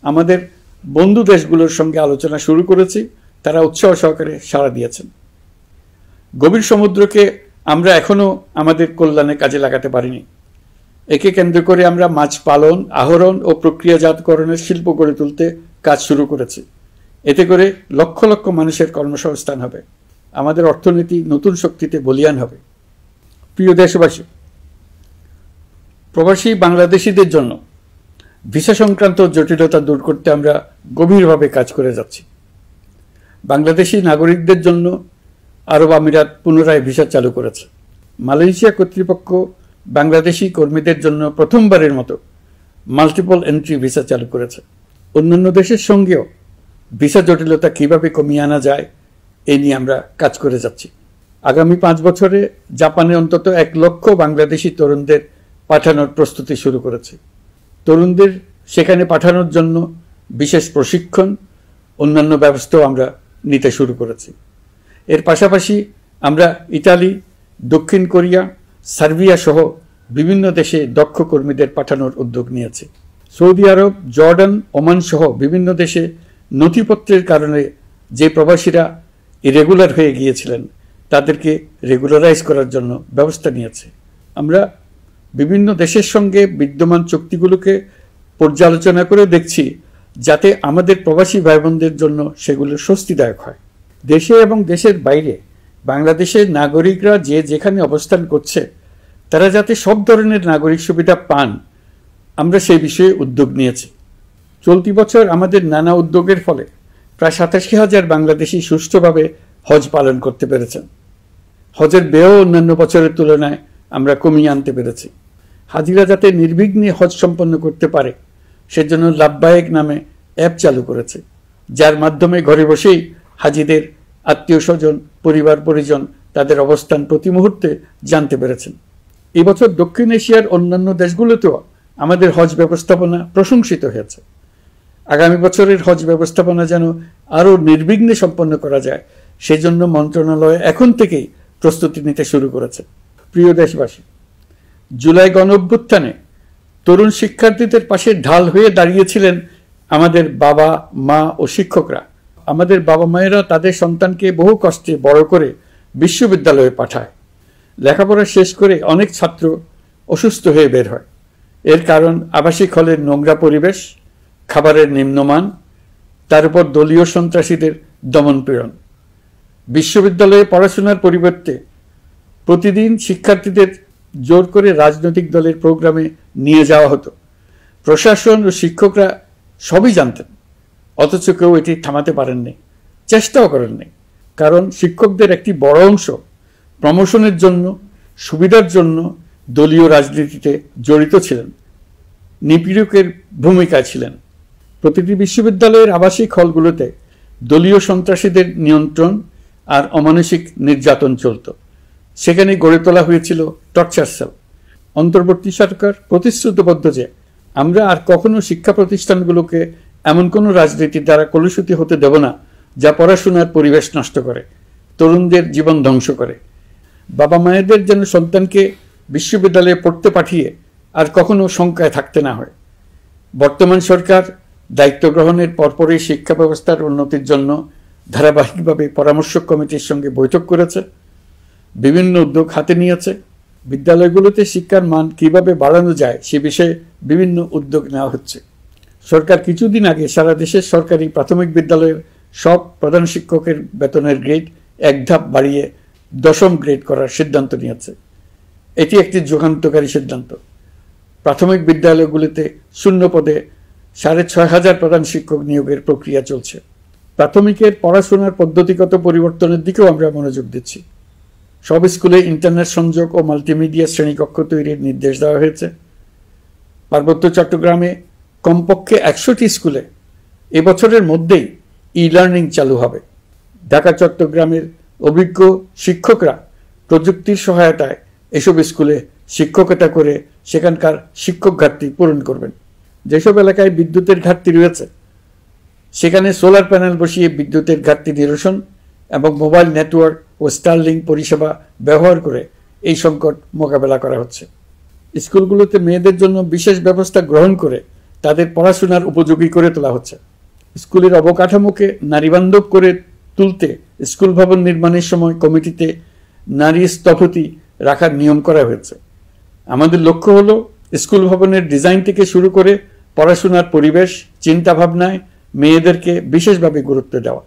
আমাদের বন্ধু দেশগুলোর সঙ্গে আলোচনা শুরু করেছি। তারা উৎসাহ সহকারে সাড়া দিয়েছেন। গভীর সমুদ্রকে আমরা এখনো আমাদের কল্যাণে কাজে লাগাতে পারিনি। একে কেন্দ্র করে আমরা মাছ পালন, আহরণ ও প্রক্রিয়াজাতকরণের শিল্প গড়ে তুলতে কাজ শুরু করেছি। এতে করে লক্ষ লক্ষ মানুষের কর্মসংস্থান হবে, আমাদের অর্থনীতি নতুন শক্তিতে বলীয়ান হবে। প্রিয় দেশবাসী, প্রবাসী বাংলাদেশিদের জন্য ভিসা সংক্রান্ত জটিলতা দূর করতে আমরা গভীরভাবে কাজ করে যাচ্ছি। বাংলাদেশি নাগরিকদের জন্য আরব আমিরাত পুনরায় ভিসা চালু করেছে। মালয়েশিয়া কর্তৃপক্ষ বাংলাদেশি কর্মীদের জন্য প্রথমবারের মতো মাল্টিপল এন্ট্রি ভিসা চালু করেছে। অন্যান্য দেশের সঙ্গেও ভিসা জটিলতা কিভাবে কমিয়ে আনা যায় এ নিয়ে আমরা কাজ করে যাচ্ছি। আগামী 5 বছরে জাপানে অন্তত 1 লক্ষ বাংলাদেশি তরুণদের পাঠানোর প্রস্তুতি শুরু করেছে। তরুণদের সেখানে পাঠানোর জন্য বিশেষ প্রশিক্ষণ, অন্যান্য ব্যবস্থাও আমরা নিতে শুরু করেছি। এর পাশাপাশি আমরা ইতালি, দক্ষিণ কোরিয়া, সার্বিয়া সহ বিভিন্ন দেশে দক্ষ কর্মীদের পাঠানোর উদ্যোগ নিয়েছি। সৌদি আরব, জর্ডান, ওমান সহ বিভিন্ন দেশে নথিপত্রের কারণে যে প্রবাসীরা ইরেগুলার হয়ে গিয়েছিলেন তাদেরকে রেগুলারাইজ করার জন্য ব্যবস্থা নিয়েছে। আমরা বিভিন্ন দেশের সঙ্গে বিদ্যমান চুক্তিগুলোকে পর্যালোচনা করে দেখছি যাতে আমাদের প্রবাসী ভাই বোনদের জন্য সেগুলো স্বস্তিদায়ক হয়। দেশে এবং দেশের বাইরে বাংলাদেশের নাগরিকরা যে যেখানে অবস্থান করছে তারা যাতে সব ধরনের নাগরিক সুবিধা পান, আমরা সেই বিষয়ে উদ্যোগ নিয়েছি। চলতি বছর আমাদের নানা উদ্যোগের ফলে প্রায় 87,000 বাংলাদেশি সুষ্ঠুভাবে হজ পালন করতে পেরেছেন। হজের ব্যয় অন্যান্য বছরের তুলনায় আমরা কমিয়ে আনতে পেরেছি। হাজিরা যাতে নির্বিঘ্নে হজ সম্পন্ন করতে পারে সেজন্য লাব্বায়েক নামে অ্যাপ চালু করেছে, যার মাধ্যমে ঘরে বসেই হাজিদের আত্মীয় স্বজন, পরিবার পরিজন তাদের অবস্থান প্রতি মুহূর্তে জানতে পেরেছেন। এবছর দক্ষিণ এশিয়ার অন্যান্য দেশগুলোতেও আমাদের হজ ব্যবস্থাপনা প্রশংসিত হয়েছে। আগামী বছরের হজ ব্যবস্থাপনা যেন আরও নির্বিঘ্নে সম্পন্ন করা যায় সেজন্য মন্ত্রণালয় এখন থেকেই প্রস্তুতি নিতে শুরু করেছে। প্রিয় দেশবাসী, জুলাই গণঅভ্যুত্থানে তরুণ শিক্ষার্থীদের পাশে ঢাল হয়ে দাঁড়িয়েছিলেন আমাদের বাবা মা ও শিক্ষকরা। আমাদের বাবা মায়েরা তাদের সন্তানকে বহু কষ্টে বড় করে বিশ্ববিদ্যালয়ে পাঠায়। লেখাপড়া শেষ করে অনেক ছাত্র অসুস্থ হয়ে বের হয়। এর কারণ আবাসিক হলের নোংরা পরিবেশ, খাবারের নিম্নমান, তার উপর দলীয় সন্ত্রাসীদের দমনপীড়ন। বিশ্ববিদ্যালয়ে পড়াশোনার পরিবর্তে প্রতিদিন শিক্ষার্থীদের জোর করে রাজনৈতিক দলের প্রোগ্রামে নিয়ে যাওয়া হতো। প্রশাসন ও শিক্ষকরা সবই জানতেন, অথচ কেউ এটি থামাতে পারেননি, চেষ্টাও করেননি। কারণ শিক্ষকদের একটি বড় অংশ প্রমোশনের জন্য, সুবিধার জন্য দলীয় রাজনীতিতে জড়িত ছিলেন, নিপীড়কের ভূমিকায় ছিলেন। প্রতিটি বিশ্ববিদ্যালয়ের আবাসিক হলগুলোতে দলীয় সন্ত্রাসীদের নিয়ন্ত্রণ আর অমানসিক নির্যাতন চলত। সেখানে গড়ে তোলা হয়েছিল টর্চার সেল। অন্তর্বর্তী সরকার প্রতিশ্রুতিবদ্ধ যে আমরা আর কখনো শিক্ষা প্রতিষ্ঠানগুলোকে এমন কোনো রাজনীতির দ্বারা কলুষিত হতে দেব না যা পড়াশোনার পরিবেশ নষ্ট করে, তরুণদের জীবন ধ্বংস করে। বাবা মায়েদের যেন সন্তানকে বিশ্ববিদ্যালয়ে পড়তে পাঠিয়ে আর কখনো শঙ্কায় থাকতে না হয়। বর্তমান সরকার দায়িত্ব গ্রহণের পরপরই শিক্ষা ব্যবস্থার উন্নতির জন্য ধারাবাহিকভাবে পরামর্শ কমিটির সঙ্গে বৈঠক করেছে, বিভিন্ন উদ্যোগ হাতে নিয়েছে। বিদ্যালয়গুলোতে শিক্ষার মান কিভাবে বাড়ানো যায় সে বিষয়ে বিভিন্ন উদ্যোগ নেওয়া হচ্ছে। সরকার কিছুদিন আগে সারা দেশের সরকারি প্রাথমিক বিদ্যালয়ের সব প্রধান শিক্ষকের বেতনের গ্রেড এক ধাপ বাড়িয়ে 10ম গ্রেড করার সিদ্ধান্ত নিয়েছে। এটি একটি যুগান্তকারী সিদ্ধান্ত। প্রাথমিক বিদ্যালয়গুলিতে শূন্য পদে 6,500 প্রধান শিক্ষক নিয়োগের প্রক্রিয়া চলছে। প্রাথমিকের পড়াশোনার পদ্ধতিগত পরিবর্তনের দিকেও আমরা মনোযোগ দিচ্ছি। সব স্কুলে ইন্টারনেট সংযোগ ও মাল্টিমিডিয়া শ্রেণীকক্ষ তৈরির নির্দেশ দেওয়া হয়েছে। পার্বত্য চট্টগ্রামে কমপক্ষে 100টি স্কুলে এবছরের মধ্যেই ই-লার্নিং চালু হবে। ঢাকা চট্টগ্রামের অভিজ্ঞ শিক্ষকরা প্রযুক্তির সহায়তায় এসব স্কুলে শিক্ষকতা করে সেখানকার শিক্ষক ঘাটতি পূরণ করবেন। যেসব এলাকায় বিদ্যুতের ঘাটতি রয়েছে সেখানে সোলার প্যানেল বসিয়ে বিদ্যুতের ঘাটতি নিরসন এবং মোবাইল নেটওয়ার্ক ও স্টারলিংক পরিষেবা ব্যবহার করে এই সংকট মোকাবেলা করা হচ্ছে। স্কুলগুলোতে মেয়েদের জন্য বিশেষ ব্যবস্থা গ্রহণ করে তাদের পড়াশোনার উপযোগী করে তোলা হচ্ছে। স্কুলের অবকাঠামোকে নারীবান্ধব করে তুলতে স্কুল ভবন নির্মাণের সময় কমিটিতে নারী স্থপতি রাখার নিয়ম করা হয়েছে। আমাদের লক্ষ্য হলো স্কুল ভবনের ডিজাইন থেকে শুরু করে পড়াশোনার পরিবেশ চিন্তাভাবনায় মেয়েদেরকে বিশেষভাবে গুরুত্ব দেওয়া,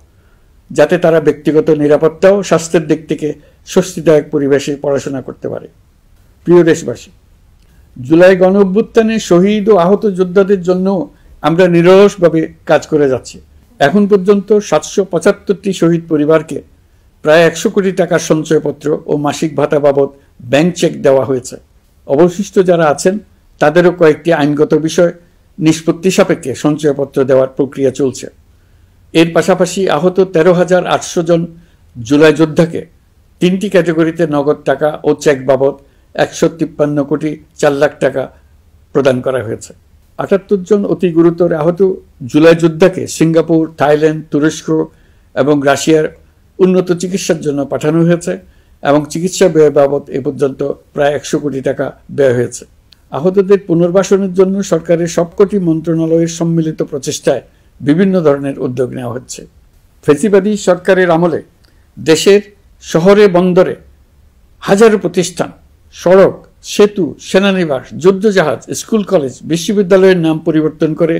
যাতে তারা ব্যক্তিগত নিরাপত্তা ও স্বাস্থ্যের দিক থেকে স্বস্তিদায়ক পরিবেশে পড়াশোনা করতে পারে। প্রিয় দেশবাসী, জুলাই গণ অভ্যুত্থানে শহীদ ও আহত যোদ্ধাদের জন্য আমরা নিরলসভাবে কাজ করে যাচ্ছি। এখন পর্যন্ত 775টি শহীদ পরিবারকে প্রায় 100 কোটি টাকার সঞ্চয়পত্র ও মাসিক ভাতা বাবদ ব্যাংক চেক দেওয়া হয়েছে। অবশিষ্ট যারা আছেন তাদেরও কয়েকটি আইনগত বিষয় নিষ্পত্তি সাপেক্ষে সঞ্চয়পত্র দেওয়ার প্রক্রিয়া চলছে। এর পাশাপাশি আহত 13,800 জন জুলাই যোদ্ধাকে 3টি ক্যাটাগরিতে নগদ টাকা ও চেক বাবদ 153 কোটি 4 লাখ টাকা প্রদান করা হয়েছে। 78 জন অতি গুরুতর আহত জুলাই যোদ্ধাকে সিঙ্গাপুর, থাইল্যান্ড, তুরস্ক এবং রাশিয়ার উন্নত চিকিৎসার জন্য পাঠানো হয়েছে এবং চিকিৎসা ব্যয় বাবদ এ পর্যন্ত প্রায় 100 কোটি টাকা ব্যয় হয়েছে। আহতদের পুনর্বাসনের জন্য সরকারের সবকটি মন্ত্রণালয়ের সম্মিলিত প্রচেষ্টায় বিভিন্ন ধরনের উদ্যোগ নেওয়া হচ্ছে। ফ্যাসিবাদী সরকারের আমলে দেশের শহরে বন্দরে হাজারো প্রতিষ্ঠান, সড়ক, সেতু, সেনানিবাস, যুদ্ধজাহাজ, স্কুল, কলেজ, বিশ্ববিদ্যালয়ের নাম পরিবর্তন করে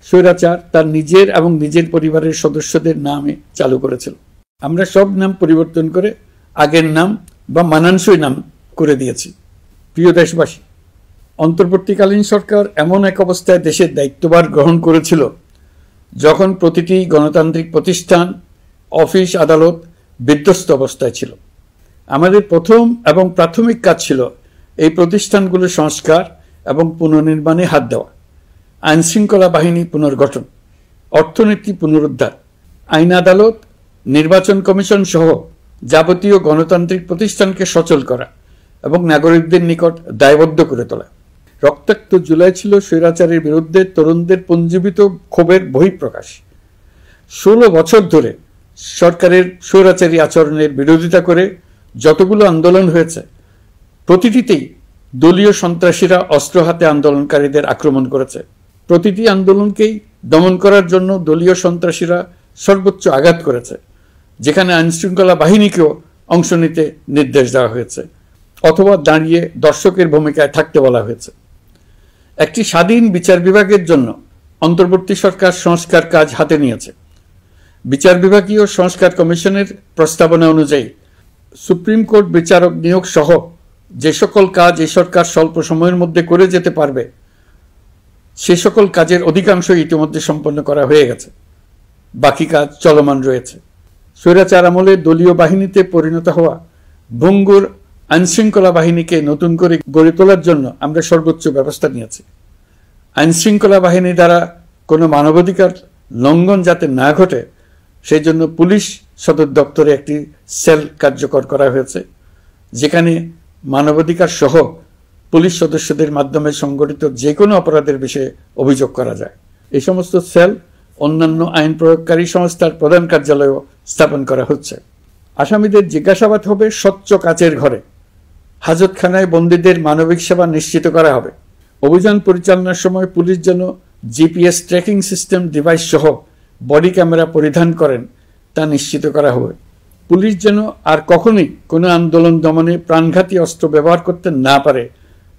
স্বৈরাচার তার নিজের এবং নিজের পরিবারের সদস্যদের নামে চালু করেছিল। আমরা সব নাম পরিবর্তন করে আগের নাম বা মানানসই নাম করে দিয়েছি। প্রিয় দেশবাসী, অন্তর্বর্তীকালীন সরকার এমন এক অবস্থায় দেশের দায়িত্বভার গ্রহণ করেছিল যখন প্রতিটি গণতান্ত্রিক প্রতিষ্ঠান, অফিস, আদালত বিধ্বস্ত অবস্থায় ছিল। আমাদের প্রথম এবং প্রাথমিক কাজ ছিল এই প্রতিষ্ঠানগুলো সংস্কার এবং পুনর্নির্মাণে হাত দেওয়া, আইনশৃঙ্খলা বাহিনী পুনর্গঠন, অর্থনীতি পুনরুদ্ধার, আইন আদালত, নির্বাচন কমিশন সহ যাবতীয় গণতান্ত্রিক প্রতিষ্ঠানকে সচল করা এবং নাগরিকদের নিকট দায়বদ্ধ করে তোলা। রক্তাক্ত জুলাই ছিল স্বৈরাচারের বিরুদ্ধে তরুণদের পুঞ্জীবিত ক্ষোভের বহিঃপ্রকাশ। 16 বছর ধরে সরকারের স্বৈরাচারী আচরণের বিরোধিতা করে যতগুলো আন্দোলন হয়েছে প্রতিটিতেই দলীয় সন্ত্রাসীরা অস্ত্র হাতে আন্দোলনকারীদের আক্রমণ করেছে। প্রতিটি আন্দোলনকেই দমন করার জন্য দলীয় সন্ত্রাসীরা সর্বোচ্চ আঘাত করেছে, যেখানে আইনশৃঙ্খলা বাহিনীকেও অংশ নিতে নির্দেশ দেওয়া হয়েছে অথবা দাঁড়িয়ে দর্শকের ভূমিকায় থাকতে বলা হয়েছে। একটি স্বাধীন বিচার বিভাগের জন্য অন্তর্বর্তী সরকার সংস্কার কাজ হাতে নিয়েছে। বিচার বিভাগীয় সংস্কার কমিশনের প্রস্তাবনা অনুযায়ী সুপ্রিম কোর্ট বিচারক নিয়োগ সহ যে সকল কাজ এই সরকার স্বল্প সময়ের মধ্যে করে যেতে পারবে সে সকল কাজের অধিকাংশ ইতিমধ্যে সম্পন্ন করা হয়ে গেছে, বাকি কাজ চলমান রয়েছে। স্বৈরাচার আমলে দলীয় বাহিনীতে পরিণত হওয়া ভঙ্গুর আইনশৃঙ্খলা বাহিনীকে নতুন করে গড়ে তোলার জন্য আমরা সর্বোচ্চ ব্যবস্থা নিয়েছি। আইনশৃঙ্খলা বাহিনী দ্বারা কোনো মানবাধিকার লঙ্ঘন যাতে না ঘটে সেই জন্য পুলিশ সদর দপ্তরে একটি সেল কার্যকর করা হয়েছে, যেখানে মানবাধিকার সহ পুলিশ সদস্যদের মাধ্যমে সংগঠিত যে কোনো অপরাধের বিষয়ে অভিযোগ করা যায়। এই সমস্ত সেল অন্যান্য আইন প্রয়োগকারী সংস্থার প্রধান কার্যালয়ও স্থাপন করা হচ্ছে। আসামিদের জিজ্ঞাসাবাদ হবে স্বচ্ছ কাচের ঘরে। হাজতখানায় বন্দীদের মানবিক সেবা নিশ্চিত করা হবে। অভিযান পরিচালনার সময় পুলিশ যেন জিপিএস ট্র্যাকিং সিস্টেম ডিভাইস সহ বডি ক্যামেরা পরিধান করেন তা নিশ্চিত করা হবে। পুলিশ যেন আর কখনোই কোনো আন্দোলন দমনে প্রাণঘাতী অস্ত্র ব্যবহার করতে না পারে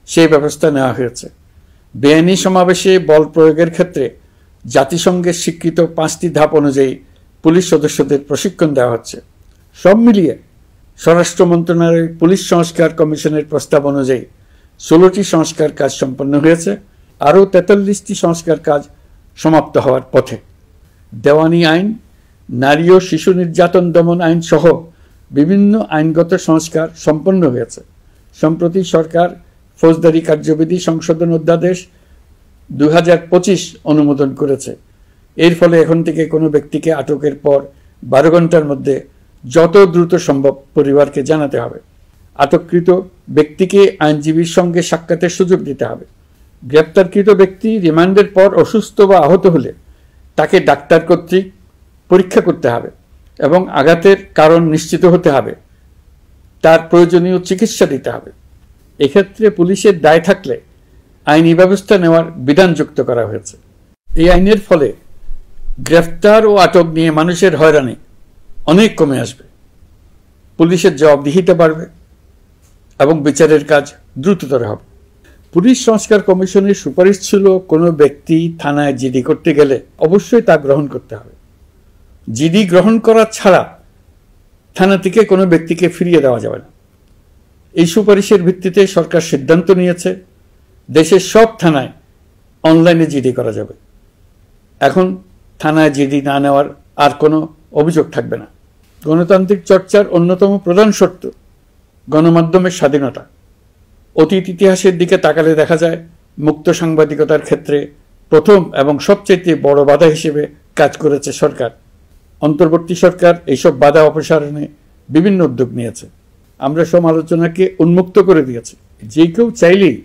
সেই ব্যবস্থা নেওয়া হয়েছে। বেআইনি সমাবেশে বল প্রয়োগের ক্ষেত্রে জাতিসংঘের স্বীকৃত 5টি ধাপ অনুযায়ী পুলিশ সদস্যদের প্রশিক্ষণ দেওয়া হচ্ছে। সব মিলিয়ে স্বরাষ্ট্র মন্ত্রণালয়ের পুলিশ সংস্কার কমিশনের প্রস্তাব অনুযায়ী 16টি সংস্কার কাজ সম্পন্ন হয়েছে। আরও 43টি সংস্কার কাজ সমাপ্ত হওয়ার পথে। দেওয়ানি আইন, নারী ও শিশু নির্যাতন দমন আইন সহ বিভিন্ন আইনগত সংস্কার সম্পন্ন হয়েছে। সম্প্রতি সরকার ফৌজদারি কার্যবিধি সংশোধন অধ্যাদেশ 2025 অনুমোদন করেছে। এর ফলে এখন থেকে কোনো ব্যক্তিকে আটকের পর 12 ঘন্টার মধ্যে যত দ্রুত সম্ভব পরিবারকে জানাতে হবে। আটককৃত ব্যক্তিকে আইনজীবীর সঙ্গে সাক্ষাতের সুযোগ দিতে হবে। গ্রেপ্তারকৃত ব্যক্তি রিমান্ডের পর অসুস্থ বা আহত হলে তাকে ডাক্তার কর্তৃক পরীক্ষা করতে হবে এবং আঘাতের কারণ নিশ্চিত হতে হবে। তার প্রয়োজনীয় চিকিৎসা দিতে হবে। এক্ষেত্রে পুলিশের দায় থাকলে আইনি ব্যবস্থা নেওয়ার বিধান যুক্ত করা হয়েছে। এই আইনের ফলে গ্রেফতার ও আটক নিয়ে মানুষের হয়রানি অনেক কমে আসবে। পুলিশের জবাবদিহিতা বাড়বে এবং বিচারের কাজ দ্রুততর হবে। পুলিশ সংস্কার কমিশনের সুপারিশ ছিল কোনো ব্যক্তি থানায় জিডি করতে গেলে অবশ্যই তা গ্রহণ করতে হবে। জিডি গ্রহণ করা ছাড়া থানা থেকে কোনো ব্যক্তিকে ফিরিয়ে দেওয়া যাবে না। এই সুপারিশের ভিত্তিতে সরকার সিদ্ধান্ত নিয়েছে দেশের সব থানায় অনলাইনে জিডি করা যাবে। এখন থানায় জিডি না নেওয়ার আর কোনো অভিযোগ থাকবে না। গণতান্ত্রিক চর্চার অন্যতম প্রধান শর্ত গণমাধ্যমের স্বাধীনতা। অতীত ইতিহাসের দিকে তাকালে দেখা যায় মুক্ত সাংবাদিকতার ক্ষেত্রে প্রথম এবং সবচেয়ে বড় বাধা হিসেবে কাজ করেছে সরকার। অন্তর্বর্তী সরকার এইসব বাধা অপসারণে বিভিন্ন উদ্যোগ নিয়েছে। আমরা সমালোচনাকে উন্মুক্ত করে দিয়েছি। যে কেউ চাইলেই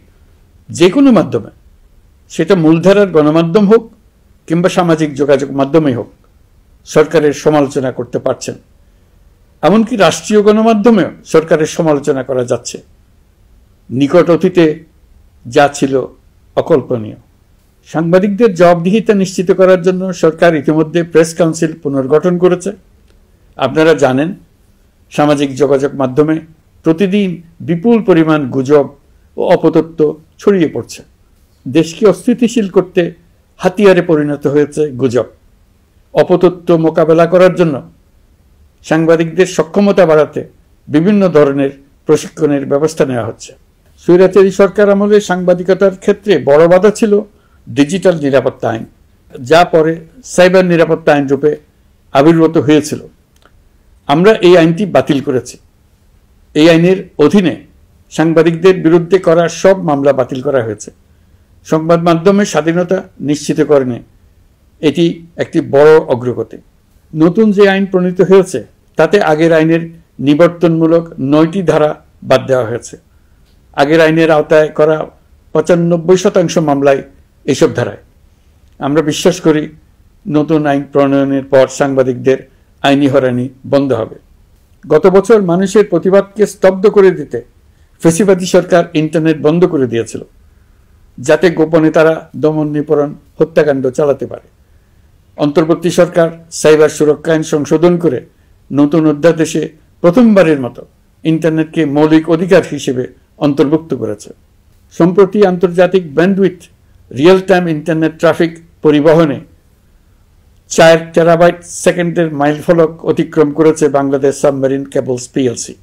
যে কোনো মাধ্যমে, সেটা মূলধারার গণমাধ্যম হোক কিংবা সামাজিক যোগাযোগ মাধ্যমেই হোক, সরকারের সমালোচনা করতে পারছেন। এমনকি রাষ্ট্রীয় গণমাধ্যমেও সরকারের সমালোচনা করা যাচ্ছে। নিকট অতীতে যা ছিল অকল্পনীয়। সাংবাদিকদের জবাবদিহিতা নিশ্চিত করার জন্য সরকার ইতিমধ্যে প্রেস কাউন্সিল পুনর্গঠন করেছে। আপনারা জানেন, সামাজিক যোগাযোগ মাধ্যমে প্রতিদিন বিপুল পরিমাণ গুজব ও অপতথ্য ছড়িয়ে পড়ছে। দেশকে অস্থিতিশীল করতে হাতিয়ারে পরিণত হয়েছে গুজব। অপতথ্য মোকাবেলা করার জন্য সাংবাদিকদের সক্ষমতা বাড়াতে বিভিন্ন ধরনের প্রশিক্ষণের ব্যবস্থা নেওয়া হচ্ছে। স্বৈরাচারী সরকার আমলে সাংবাদিকতার ক্ষেত্রে বড় বাধা ছিল ডিজিটাল নিরাপত্তা আইন, যা পরে সাইবার নিরাপত্তা আইন রূপে আবির্ভূত হয়েছিল। আমরা এই আইনটি বাতিল করেছি। এই আইনের অধীনে সাংবাদিকদের বিরুদ্ধে করা সব মামলা বাতিল করা হয়েছে। সংবাদ মাধ্যমের স্বাধীনতা নিশ্চিতকরণে এটি একটি বড় অগ্রগতি। নতুন যে আইন প্রণীত হয়েছে তাতে আগের আইনের নিবর্তনমূলক 9টি ধারা বাদ দেওয়া হয়েছে। আগের আইনের আওতায় করা 95% মামলায় এসব ধারায়। আমরা বিশ্বাস করি নতুন আইন প্রণয়নের পর সাংবাদিকদের আইনি হয়রানি বন্ধ হবে। গত বছর মানুষের প্রতিবাদকে স্তব্ধ করে দিতে ফ্যাসিবাদী সরকার ইন্টারনেট বন্ধ করে দিয়েছিল, যাতে গোপনে তারা দমন নিপীড়ন হত্যাকাণ্ড চালাতে পারে। অন্তর্বর্তী সরকার সাইবার সুরক্ষা আইন সংশোধন করে নতুন অধ্যাদেশে প্রথমবারের মতো ইন্টারনেটকে মৌলিক অধিকার হিসেবে অন্তর্ভুক্ত করেছে। সম্প্রতি আন্তর্জাতিক bandwidth real time internet traffic পরিবহনে 4 টেরাবাইট সেকেন্ডের মাইলফলক অতিক্রম করেছে বাংলাদেশ সাবমেরিন কেবলস পিএলসি।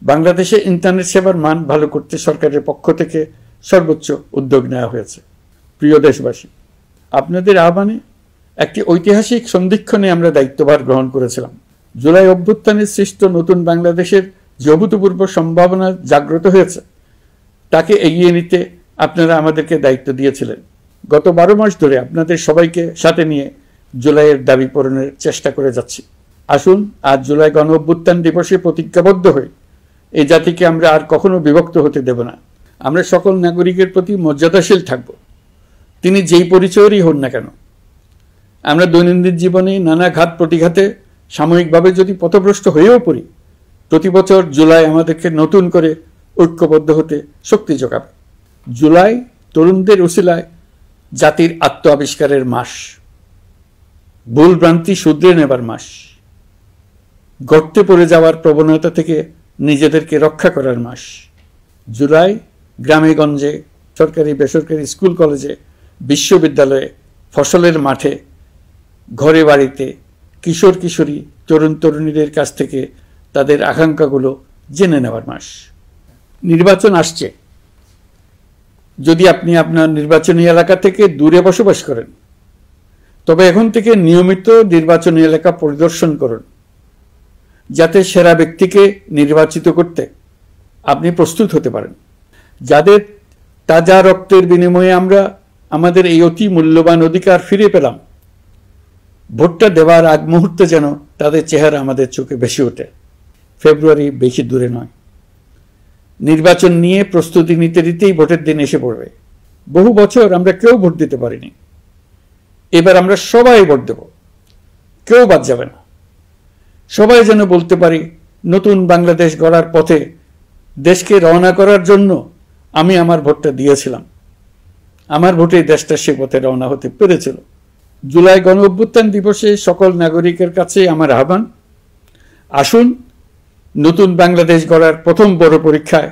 বাংলাদেশে ইন্টারনেট সেবার মান ভালো করতে সরকারের পক্ষ থেকে সর্বোচ্চ উদ্যোগ নেওয়া হয়েছে। প্রিয় দেশবাসী, আপনাদের আহ্বানে একটি ঐতিহাসিক সন্ধিক্ষণে আমরা দায়িত্বভার গ্রহণ করেছিলাম। জুলাই অভ্যুত্থানে সৃষ্ট নতুন বাংলাদেশের যে অভূতপূর্ব সম্ভাবনা জাগ্রত হয়েছে, তাকে এগিয়ে নিতে আপনারা আমাদেরকে দায়িত্ব দিয়েছিলেন। গত 12 মাস ধরে আপনাদের সবাইকে সাথে নিয়ে জুলাইয়ের দাবি পূরণের চেষ্টা করে যাচ্ছি। আসুন আজ জুলাই গণ অভ্যুত্থান দিবসে প্রতিজ্ঞাবদ্ধ হই এই জাতিকে আমরা আর কখনো বিভক্ত হতে দেব না। আমরা সকল নাগরিকের প্রতি মর্যাদাশীল থাকব, তিনি যেই পরিচয়েরই হন না কেন। আমরা দৈনন্দিন জীবনে নানা ঘাত প্রতিঘাতে সাময়িকভাবে যদি পথভ্রষ্ট হয়েও পড়ি, প্রতি বছর জুলাই আমাদেরকে নতুন করে ঐক্যবদ্ধ হতে শক্তি যোগাবে। জুলাই তরুণদের উসিলায় জাতির আত্ম আবিষ্কারের মাস, ভুল ভ্রান্তি শুধরে নেবার মাস, গর্তে পড়ে যাওয়ার প্রবণতা থেকে নিজেদেরকে রক্ষা করার মাস। জুলাই গ্রামে গঞ্জে, সরকারি বেসরকারি স্কুল কলেজে, বিশ্ববিদ্যালয়ে ফসলের মাঠে, ঘরে বাড়িতে কিশোর কিশোরী, তরুণ তরুণীদের কাছ থেকে তাদের আকাঙ্ক্ষাগুলো জেনে নেওয়ার মাস। নির্বাচন আসছে। যদি আপনি আপনার নির্বাচনী এলাকা থেকে দূরে বসবাস করেন, তবে এখন থেকে নিয়মিত নির্বাচনী এলাকা পরিদর্শন করুন, যাতে সেরা ব্যক্তিকে নির্বাচিত করতে আপনি প্রস্তুত হতে পারেন। যাদের তাজা রক্তের বিনিময়ে আমরা আমাদের এই অতি মূল্যবান অধিকার ফিরে পেলাম, ভোটটা দেওয়ার আগ মুহূর্তে যেন তাদের চেহারা আমাদের চোখে ভেসে ওঠে। ফেব্রুয়ারি বেশি দূরে নয়। নির্বাচন নিয়ে প্রস্তুতি নিতে নিতেই ভোটের দিন এসে পড়বে। বহু বছর আমরা কেউ ভোট দিতে পারিনি। এবার আমরা সবাই ভোট দেব, কেউ বাদ যাবে না। সবাই যেন বলতে পারি, নতুন বাংলাদেশ গড়ার পথে দেশকে রওনা করার জন্য আমি আমার ভোটটা দিয়েছিলাম। আমার ভোটে দেশটা সে পথে রওনা হতে পেরেছিল। জুলাই গণ অভ্যুত্থান দিবসে সকল নাগরিকের কাছে আমার আহ্বান, আসুন নতুন বাংলাদেশ গড়ার প্রথম বড় পরীক্ষায়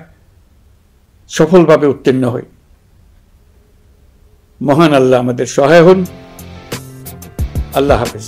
সফলভাবে উত্তীর্ণ হই। মহান আল্লাহ আমাদের সহায় হন। আল্লাহ হাফেজ।